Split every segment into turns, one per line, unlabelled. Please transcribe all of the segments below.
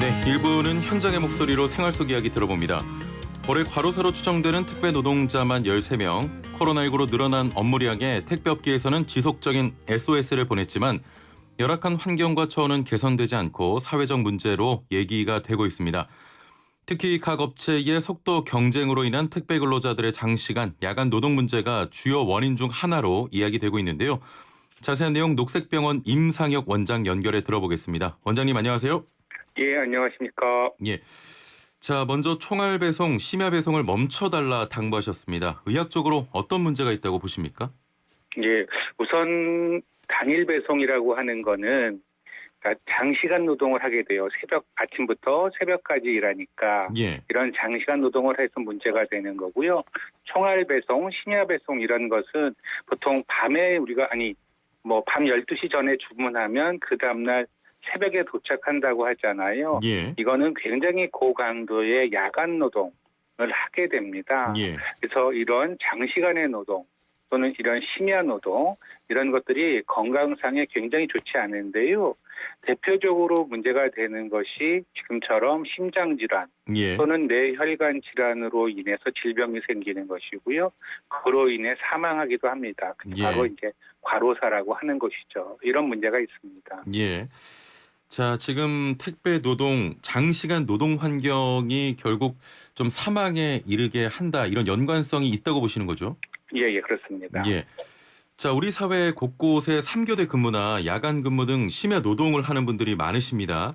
네, 일부는 현장의 목소리로 생활 속 이야기 들어봅니다. 올해 과로사로 추정되는 택배 노동자만 13명, 코로나19로 늘어난 업무량에 택배업계에서는 지속적인 SOS를 보냈지만 열악한 환경과 처우는 개선되지 않고 사회적 문제로 얘기가 되고 있습니다. 특히 각 업체의 속도 경쟁으로 인한 택배 근로자들의 장시간, 야간 노동 문제가 주요 원인 중 하나로 이야기되고 있는데요. 자세한 내용 녹색병원 임상혁 원장 연결해 들어보겠습니다. 원장님 안녕하세요.
예, 안녕하십니까.
예. 자, 먼저 총알 배송, 심야 배송을 멈춰달라 당부하셨습니다. 의학적으로 어떤 문제가 있다고 보십니까?
예, 우선 당일 배송이라고 하는 거는 그러니까 장시간 노동을 하게 돼요. 아침부터 새벽까지 일하니까
예.
이런 장시간 노동을 해서 문제가 되는 거고요. 총알 배송, 심야 배송 이런 것은 보통 밤에 밤 12시 전에 주문하면 그 다음날 새벽에 도착한다고 하잖아요.
예.
이거는 굉장히 고강도의 야간 노동을 하게 됩니다.
예.
그래서 이런 장시간의 노동 또는 이런 심야 노동 이런 것들이 건강상에 굉장히 좋지 않은데요. 대표적으로 문제가 되는 것이 지금처럼 심장질환
예.
또는 뇌혈관 질환으로 인해서 질병이 생기는 것이고요. 그로 인해 사망하기도 합니다.
예.
바로 이제 과로사라고 하는 것이죠. 이런 문제가 있습니다.
예. 자, 지금 택배 노동, 장시간 노동 환경이 결국 좀 사망에 이르게 한다, 이런 연관성이 있다고 보시는 거죠?
예, 그렇습니다.
예. 자, 우리 사회 곳곳에 3교대 근무나 야간 근무 등 심야 노동을 하는 분들이 많으십니다.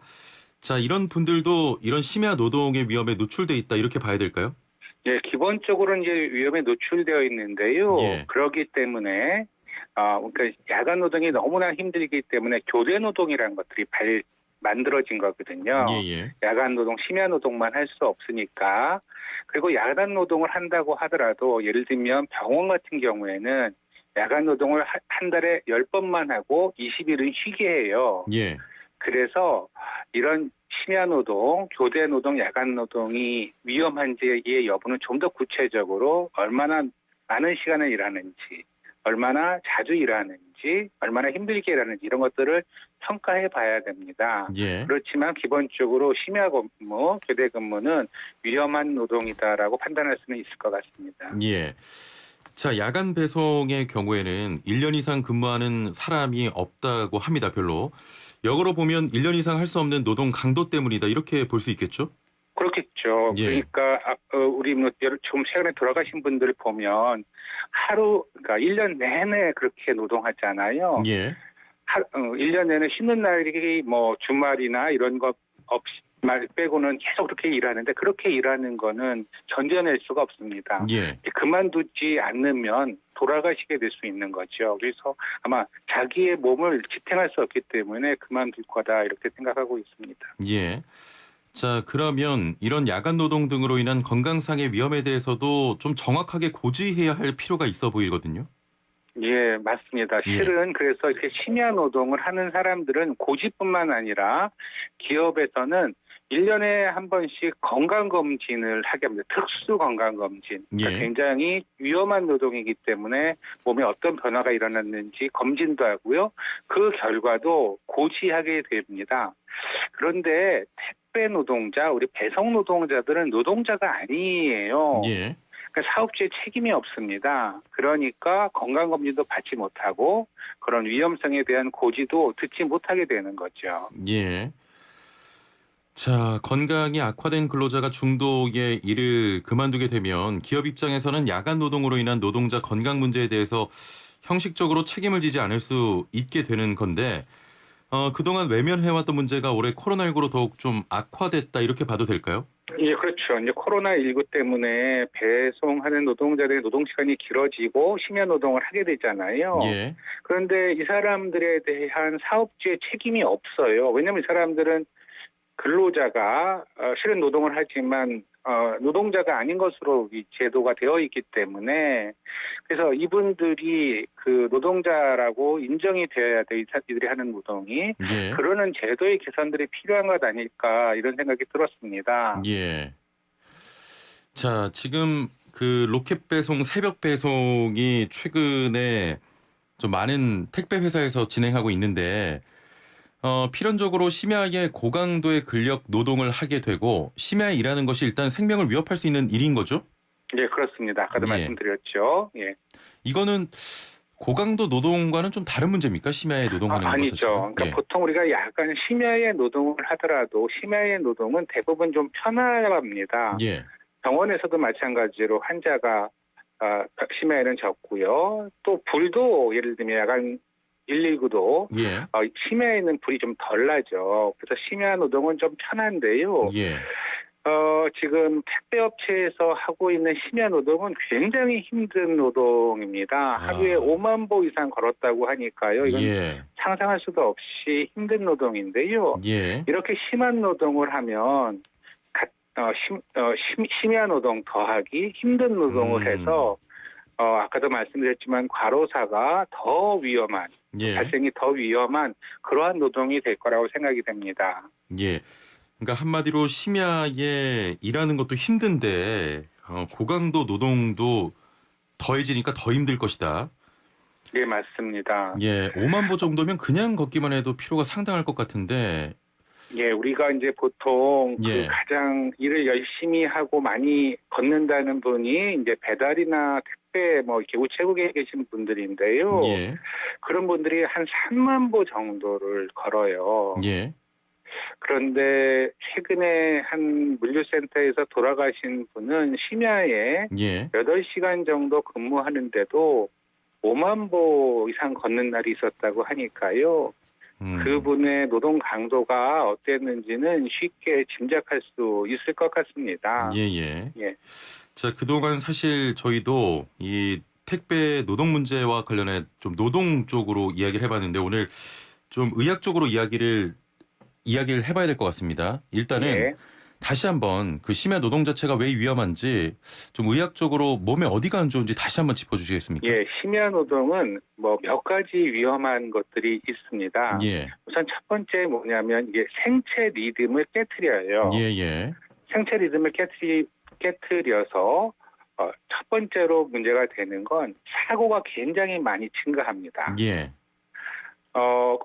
자, 이런 분들도 이런 심야 노동의 위험에 노출돼 있다, 이렇게 봐야 될까요?
예, 기본적으로 이제 위험에 노출되어 있는데요.
예.
그렇기 때문에 그러니까 야간 노동이 너무나 힘들기 때문에 교대 노동이라는 것들이 만들어진 거거든요.
예.
야간 노동, 심야 노동만 할 수 없으니까. 그리고 야간 노동을 한다고 하더라도 예를 들면 병원 같은 경우에는 야간 노동을 한 달에 10번만 하고 20일은 쉬게 해요.
예.
그래서 이런 심야 노동, 교대 노동, 야간 노동이 위험한지의 여부는 좀 더 구체적으로 얼마나 많은 시간을 일하는지, 얼마나 자주 일하는지, 얼마나 힘들게 일하는지 이런 것들을 평가해 봐야 됩니다.
예.
그렇지만 기본적으로 심야 근무, 교대 근무는 위험한 노동이다라고 판단할 수는 있을 것 같습니다.
예. 자, 야간 배송의 경우에는 1년 이상 근무하는 사람이 없다고 합니다, 별로. 역으로 보면 1년 이상 할 수 없는 노동 강도 때문이다, 이렇게 볼 수 있겠죠?
그렇겠죠.
예.
그러니까 우리 좀 최근에 돌아가신 분들 보면 그러니까 1년 내내 그렇게 노동하잖아요.
예.
1년 내내 쉬는 날이 주말이나 이런 것 없이 말 빼고는 계속 그렇게 일하는데 그렇게 일하는 거는 견뎌낼 수가 없습니다.
예.
그만두지 않으면 돌아가시게 될 수 있는 거죠. 그래서 아마 자기의 몸을 지탱할 수 없기 때문에 그만둘 거다 이렇게 생각하고 있습니다.
예. 자, 그러면 이런 야간 노동 등으로 인한 건강상의 위험에 대해서도 좀 정확하게 고지해야 할 필요가 있어 보이거든요.
예, 맞습니다.
예.
실은 그래서 이렇게 심야 노동을 하는 사람들은 고지뿐만 아니라 기업에서는 1년에 한 번씩 건강검진을 하게 합니다. 특수 건강검진. 그러니까
예.
굉장히 위험한 노동이기 때문에 몸에 어떤 변화가 일어났는지 검진도 하고요. 그 결과도 고지하게 됩니다. 그런데 택배 노동자, 우리 배송 노동자들은 노동자가 아니에요.
예.
그러니까 사업주의 책임이 없습니다. 그러니까 건강검진도 받지 못하고 그런 위험성에 대한 고지도 듣지 못하게 되는 거죠.
예. 자, 건강이 악화된 근로자가 중도의 일을 그만두게 되면 기업 입장에서는 야간 노동으로 인한 노동자 건강 문제에 대해서 형식적으로 책임을 지지 않을 수 있게 되는 건데, 그동안 외면해왔던 문제가 올해 코로나19로 더욱 좀 악화됐다, 이렇게 봐도 될까요?
예, 그렇죠. 이제 코로나19 때문에 배송하는 노동자들의 노동 시간이 길어지고 심야 노동을 하게 되잖아요.
예.
그런데 이 사람들에 대한 사업주의 책임이 없어요. 왜냐하면 이 사람들은 근로자가 실은 노동을 하지만 노동자가 아닌 것으로 이 제도가 되어 있기 때문에 그래서 이분들이 그 노동자라고 인정이 되어야 돼, 이들이 하는 노동이.
예.
그러는 제도의 개선들이 필요한 것 아닐까 이런 생각이 들었습니다.
예. 자, 지금 그 로켓 배송, 새벽 배송이 최근에 좀 많은 택배 회사에서 진행하고 있는데, 필연적으로 심야에 고강도의 근력 노동을 하게 되고 심야에 일하는 것이 일단 생명을 위협할 수 있는 일인 거죠?
예, 그렇습니다. 아까도
예.
말씀드렸죠. 예.
이거는 고강도 노동과는 좀 다른 문제입니까? 심야에 노동하는 것
아니죠.
자체가?
그러니까
예.
보통 우리가 약간 심야에 노동을 하더라도 심야의 노동은 대부분 좀 편안합니다.
예.
병원에서도 마찬가지로 환자가 심야에는 적고요. 또 불도 예를 들면 약간 119도
예.
심야에는 불이 좀 덜 나죠. 그래서 심야 노동은 좀 편한데요.
예.
지금 택배업체에서 하고 있는 심야 노동은 굉장히 힘든 노동입니다. 하루에
아.
5만 보 이상 걸었다고 하니까요. 이건
예.
상상할 수도 없이 힘든 노동인데요.
예.
이렇게 심한 노동을 하면 심야 노동 더하기 힘든 노동을 해서 아까도 말씀드렸지만 과로사가 더 위험한
예.
발생이 더 위험한 그러한 노동이 될 거라고 생각이 됩니다.
예. 그러니까 한마디로 심야에 일하는 것도 힘든데 고강도 노동도 더해지니까 더 힘들 것이다.
네, 맞습니다.
예, 5만 보 정도면 그냥 걷기만 해도 피로가 상당할 것 같은데.
예, 우리가 이제 보통
예.
가장 일을 열심히 하고 많이 걷는다는 분이 이제 배달이나 택배 뭐 이렇게 우체국에 계신 분들인데요.
예.
그런 분들이 한 3만 보 정도를 걸어요.
예.
그런데 최근에 한 물류센터에서 돌아가신 분은 심야에
예.
8시간 정도 근무하는데도 5만 보 이상 걷는 날이 있었다고 하니까요. 그분의 노동 강도가 어땠는지는 쉽게 짐작할 수 있을 것 같습니다.
예.
예.
자, 그동안 사실 저희도 이 택배 노동 문제와 관련해 좀 노동 쪽으로 이야기를 해봤는데 오늘 좀 의학적으로 이야기를 해봐야 될 것 같습니다. 일단은
예.
다시 한번 그 심야 노동 자체가 왜 위험한지 좀 의학적으로 몸에 어디가 안 좋은지 다시 한번 짚어주시겠습니까?
예, 심야 노동은 뭐 몇 가지 위험한 것들이 있습니다.
예.
우선 첫 번째 뭐냐면 이게 생체 리듬을 깨트려요.
예.
생체 리듬을 깨트려서 첫 번째로 문제가 되는 건 사고가 굉장히 많이 증가합니다.
예.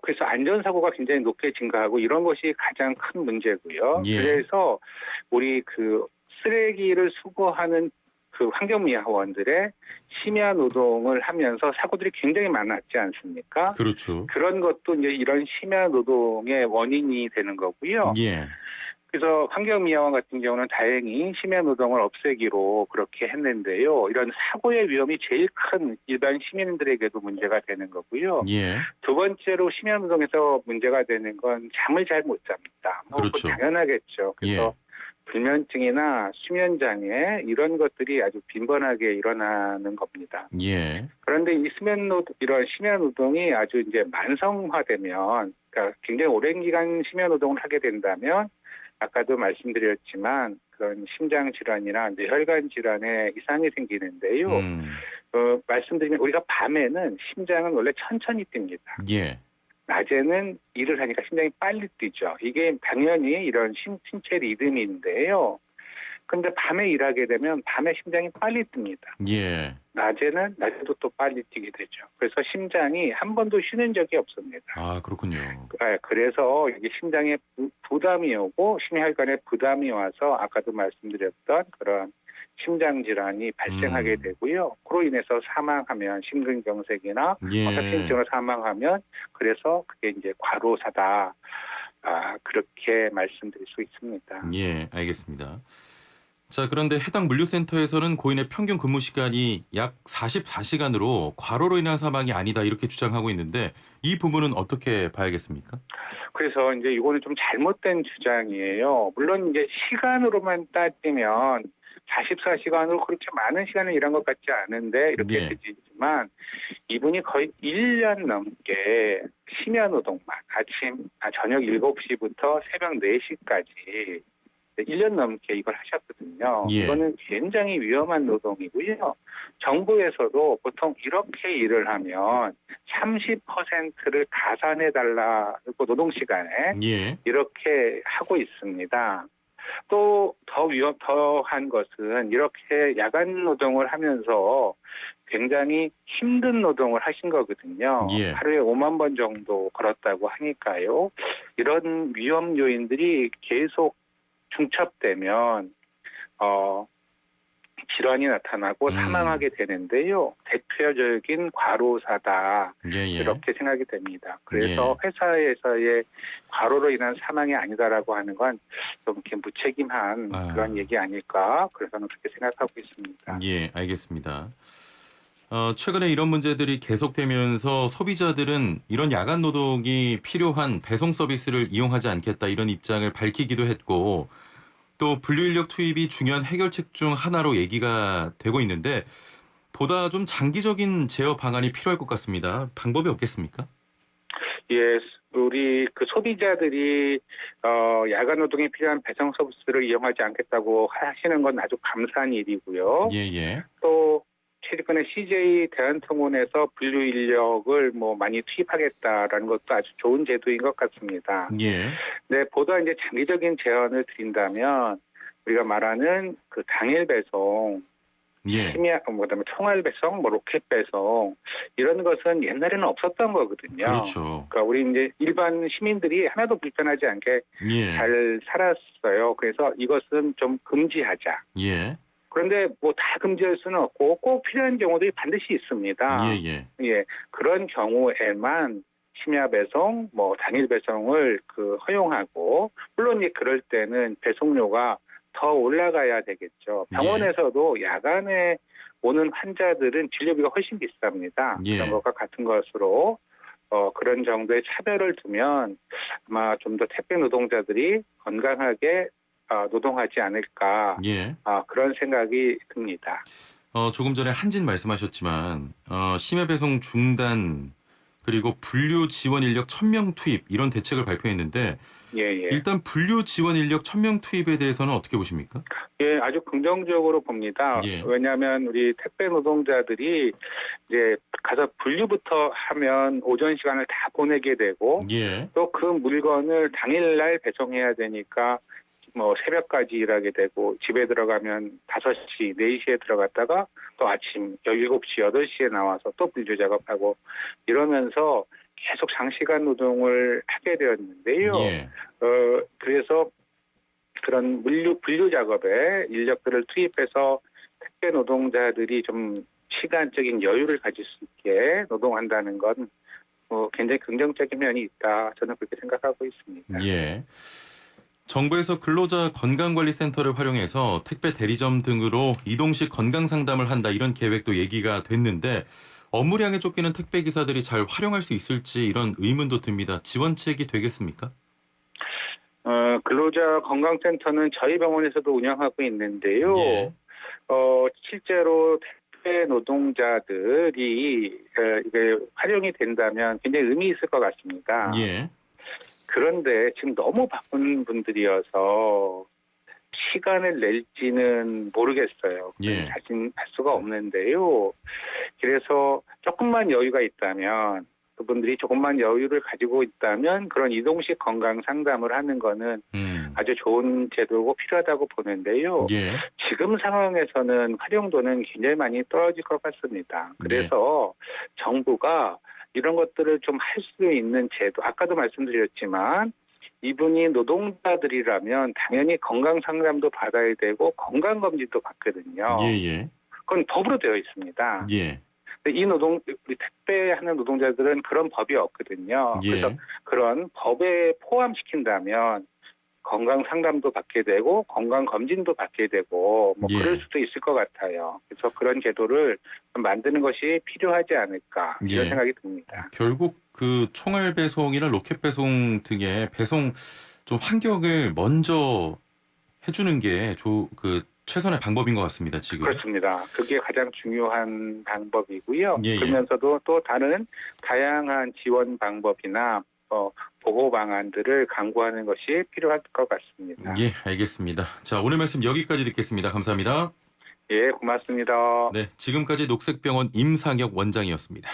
그래서 안전사고가 굉장히 높게 증가하고 이런 것이 가장 큰 문제고요.
예.
그래서 우리 그 쓰레기를 수거하는 그 환경미화원들의 심야 노동을 하면서 사고들이 굉장히 많았지 않습니까?
그렇죠.
그런 것도 이제 이런 심야 노동의 원인이 되는 거고요.
예.
그래서 환경미화원 같은 경우는 다행히 심야 노동을 없애기로 그렇게 했는데요. 이런 사고의 위험이 제일 큰 일반 시민들에게도 문제가 되는 거고요.
예.
두 번째로 심야 노동에서 문제가 되는 건 잠을 잘 못 잡니다.
그렇죠.
당연하겠죠. 그래서 불면증이나 수면장애 이런 것들이 아주 빈번하게 일어나는 겁니다.
예.
그런데 이런 심야 노동이 아주 이제 만성화되면, 그러니까 굉장히 오랜 기간 심야 노동을 하게 된다면 아까도 말씀드렸지만 그런 심장 질환이나 뇌혈관 질환에 이상이 생기는데요. 말씀드리면 우리가 밤에는 심장은 원래 천천히 뜁니다.
예.
낮에는 일을 하니까 심장이 빨리 뛰죠. 이게 당연히 이런 신체 리듬인데요. 그런데 밤에 일하게 되면 밤에 심장이 빨리 뜹니다.
예.
낮에도 또 빨리 뛰게 되죠. 그래서 심장이 한 번도 쉬는 적이 없습니다.
아, 그렇군요.
그래서 이게 심장에 부담이 오고 심혈관에 부담이 와서 아까도 말씀드렸던 그런 심장 질환이 발생하게 되고요. 그로 인해서 사망하면 심근경색이나 협심증으로 사망하면 그래서 그게 이제 과로사다. 그렇게 말씀드릴 수 있습니다.
예, 알겠습니다. 자, 그런데 해당 물류센터에서는 고인의 평균 근무 시간이 약 44시간으로 과로로 인한 사망이 아니다 이렇게 주장하고 있는데 이 부분은 어떻게 봐야겠습니까?
그래서 이제 이거는 좀 잘못된 주장이에요. 물론 이제 시간으로만 따지면 44시간으로 그렇게 많은 시간을 일한 것 같지 않은데 이렇게 되지만 이분이 거의 1년 넘게 심야 노동만 저녁 7시부터 새벽 4시까지 1년 넘게 이걸 하셨거든요.
예.
이거는 굉장히 위험한 노동이고요. 정부에서도 보통 이렇게 일을 하면 30%를 가산해달라고 노동시간에
예.
이렇게 하고 있습니다. 또 더한 것은 이렇게 야간 노동을 하면서 굉장히 힘든 노동을 하신 거거든요.
예.
하루에 5만 번 정도 걸었다고 하니까요. 이런 위험 요인들이 계속 중첩되면 질환이 나타나고 사망하게 되는데요. 대표적인 과로사다.
예.
이렇게 생각이 됩니다. 그래서 회사에서의 과로로 인한 사망이 아니다라고 하는 건 좀 이렇게 무책임한 그런 얘기 아닐까. 그래서 저는 그렇게 생각하고 있습니다.
예, 알겠습니다. 최근에 이런 문제들이 계속되면서 소비자들은 이런 야간 노동이 필요한 배송 서비스를 이용하지 않겠다 이런 입장을 밝히기도 했고 또 분류인력 투입이 중요한 해결책 중 하나로 얘기가 되고 있는데 보다 좀 장기적인 제어 방안이 필요할 것 같습니다. 방법이 없겠습니까?
예, 우리 그 소비자들이 야간 노동에 필요한 배송 서비스를 이용하지 않겠다고 하시는 건 아주 감사한 일이고요.
예.
또 최근에 CJ 대한통운에서 분류 인력을 많이 투입하겠다라는 것도 아주 좋은 제도인 것 같습니다.
예.
네, 보다 이제 장기적인 제안을 드린다면 우리가 말하는 그 당일 배송,
예.
그다음에 총알 배송, 로켓 배송 이런 것은 옛날에는 없었던 거거든요.
그렇죠.
그러니까 우리 이제 일반 시민들이 하나도 불편하지 않게
예.
잘 살았어요. 그래서 이것은 좀 금지하자.
예.
그런데 다 금지할 수는 없고 꼭 필요한 경우들이 반드시 있습니다.
예.
그런 경우에만 심야 배송, 당일 배송을 허용하고 물론 이제 그럴 때는 배송료가 더 올라가야 되겠죠. 병원에서도 야간에 오는 환자들은 진료비가 훨씬 비쌉니다. 그런 것과 같은 것으로 그런 정도의 차별을 두면 아마 좀 더 택배 노동자들이 건강하게 노동하지 않을까 그런 생각이 듭니다.
조금 전에 한진 말씀하셨지만 심야 배송 중단 그리고 분류 지원 인력 1,000명 투입 이런 대책을 발표했는데 일단 분류 지원 인력 1,000명 투입에 대해서는 어떻게 보십니까?
예, 아주 긍정적으로 봅니다. 왜냐하면 우리 택배 노동자들이 이제 가서 분류부터 하면 오전 시간을 다 보내게 되고 또 그 물건을 당일날 배송해야 되니까 새벽까지 일하게 되고 집에 들어가면 5시, 4시에 들어갔다가 또 아침 7시, 8시에 나와서 또 분류 작업하고 이러면서 계속 장시간 노동을 하게 되었는데요. 그래서 그런 분류 작업에 인력들을 투입해서 택배 노동자들이 좀 시간적인 여유를 가질 수 있게 노동한다는 건 굉장히 긍정적인 면이 있다. 저는 그렇게 생각하고 있습니다.
정부에서 근로자 건강관리센터를 활용해서 택배 대리점 등으로 이동식 건강상담을 한다 이런 계획도 얘기가 됐는데 업무량에 쫓기는 택배 기사들이 잘 활용할 수 있을지 이런 의문도 듭니다. 지원책이 되겠습니까?
근로자 건강센터는 저희 병원에서도 운영하고 있는데요. 실제로 택배 노동자들이 이게 활용이 된다면 굉장히 의미 있을 것 같습니다. 그런데 지금 너무 바쁜 분들이어서 시간을 낼지는 모르겠어요. 자신할 수가 없는데요. 그래서 조금만 여유가 있다면 그분들이 조금만 여유를 가지고 있다면 그런 이동식 건강 상담을 하는 거는 아주 좋은 제도고 필요하다고 보는데요. 지금 상황에서는 활용도는 굉장히 많이 떨어질 것 같습니다. 그래서 정부가 이런 것들을 좀 할 수 있는 제도, 아까도 말씀드렸지만 이분이 노동자들이라면 당연히 건강 상담도 받아야 되고 건강 검진도 받거든요. 그건 법으로 되어 있습니다. 우리 택배하는 노동자들은 그런 법이 없거든요. 그래서 그런 법에 포함시킨다면 건강 상담도 받게 되고 건강 검진도 받게 되고 그럴 수도 있을 것 같아요. 그래서 그런 제도를 만드는 것이 필요하지 않을까 이런 생각이 듭니다.
결국 그 총알 배송이나 로켓 배송 등의 배송 좀 환경을 먼저 해주는 게 최선의 방법인 것 같습니다. 지금.
그렇습니다. 그게 가장 중요한 방법이고요. 그러면서도 또 다른 다양한 지원 방법이나 보호 방안들을 강구하는 것이 필요할 것 같습니다.
알겠습니다. 자, 오늘 말씀 여기까지 듣겠습니다. 감사합니다.
고맙습니다.
네, 지금까지 녹색병원 임상혁 원장이었습니다.